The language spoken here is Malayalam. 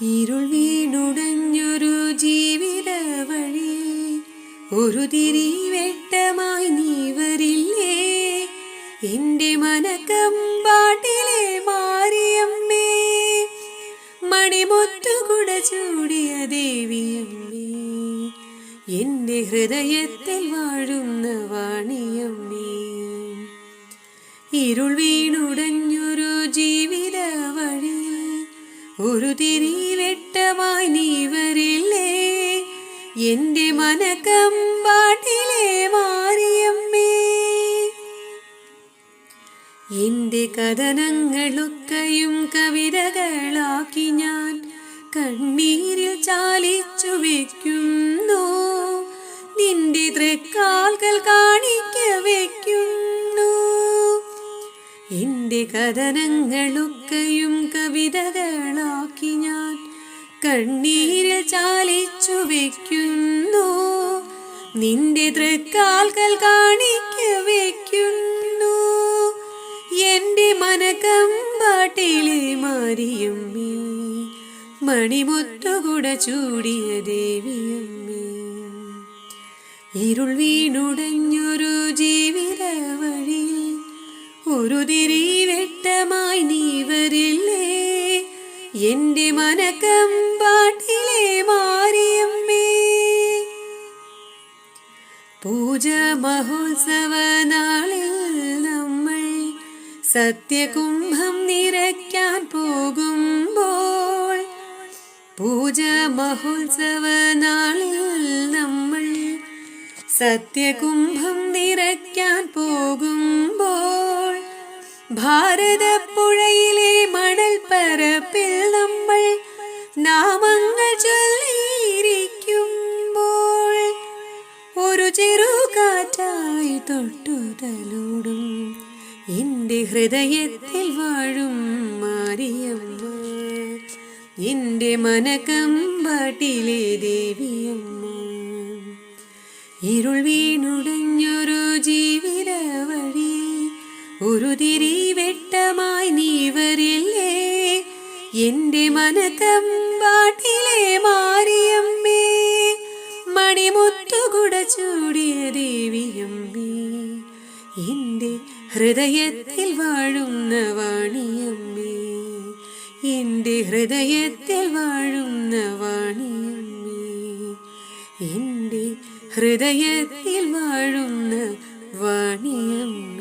ഇരുൾ വീണുടഞ്ഞൊരു ജീവിത വഴി ഒരു തിരിവെട്ടമായി നീ വരില്ലേ? എൻ്റെ മനക്കമ്പാട്ടിലെ മാരിയമ്മേ, മണിമുത്തുകുട ചൂടിയ ദേവിയമ്മേ, എൻ്റെ ഹൃദയത്തിൽ വാഴുന്ന വാണിയമ്മേ. ഇരുൾ വീണുടഞ്ഞൊരു ജീവിത വഴി ഒരു തിരിവെട്ടമായി നീ വരില്ലേ? എൻ്റെ മനക്കമ്പാട്ടിലെ മാരിയമ്മേ. എൻ്റെ കഥനങ്ങളൊക്കെയും കവിതകളാക്കി ഞാൻ കണ്ണീരിൽ ചാലിച്ചു വെക്കുന്നു. നിന്റെ തൃക്കാൽകൾ കാണിക്ക വയ്ക്കുന്നു. എൻ്റെ കഥനങ്ങളൊക്കെയും കവിതകളാക്കി ഞാൻ കണ്ണീരിൽ ചാലിച്ചു വെക്കുന്നു. നിന്റെ തൃക്കാൽകൾ കാണിക്ക വയ്ക്കുന്നു. എൻ്റെ മനക്കമ്പാട്ടിലെ മാരിയമ്മേ, മണിമുത്തുകുട ചൂടിയ ദേവിയമ്മേ. ഇരുൾ വീണുടഞ്ഞൊരു ജീവിത വഴി ഒരു തിരിവെട്ടമായി നീ വരില്ലേ? എൻ്റെ മനക്കമ്പാട്ടിലെ മാരിയമ്മേ. പൂജ മഹോത്സവ നാളിൽ നമ്മൾ സത്യകുംഭം നിറയ്ക്കാൻ പോകുമ്പോൾ, പൂജ മഹോത്സവ നാളിൽ നമ്മൾ സത്യകുംഭം നിറയ്ക്കാൻ പോകുമ്പോൾ, ഭാരതപ്പുഴയിലെ മണൽപ്പരപ്പിൽ നമ്മൾ നാമങ്ങൾ ചൊല്ലിയിരിക്കുമ്പോൾ, ഒരു ചെറുകാറ്റായി തൊട്ടുതലോടും എൻ്റെ ഹൃദയത്തിൽ വാഴും മാരിയമ്മ, എൻ്റെ മനക്കമ്പാട്ടിലെ ദേവിയമ്മ. ഇരുൾ വീണുടഞ്ഞൊരു ജീവിത വഴി ഒരു തിരിവെട്ടമായി നീ വരില്ലേ? എൻ്റെ മനക്കമ്പാട്ടിലെ മാരിയമ്മേ, മണിമുത്തുകുട ചൂടിയ ദേവിയമ്മേ, എൻ്റെ ഹൃദയത്തിൽ വാഴുന്ന വാണിയമ്മേ, എൻ്റെ ഹൃദയത്തിൽ വാഴുന്ന വാണിയമ്മേ, എൻ്റെ ഹൃദയത്തിൽ വാഴുന്ന വാണിയമ്മേ.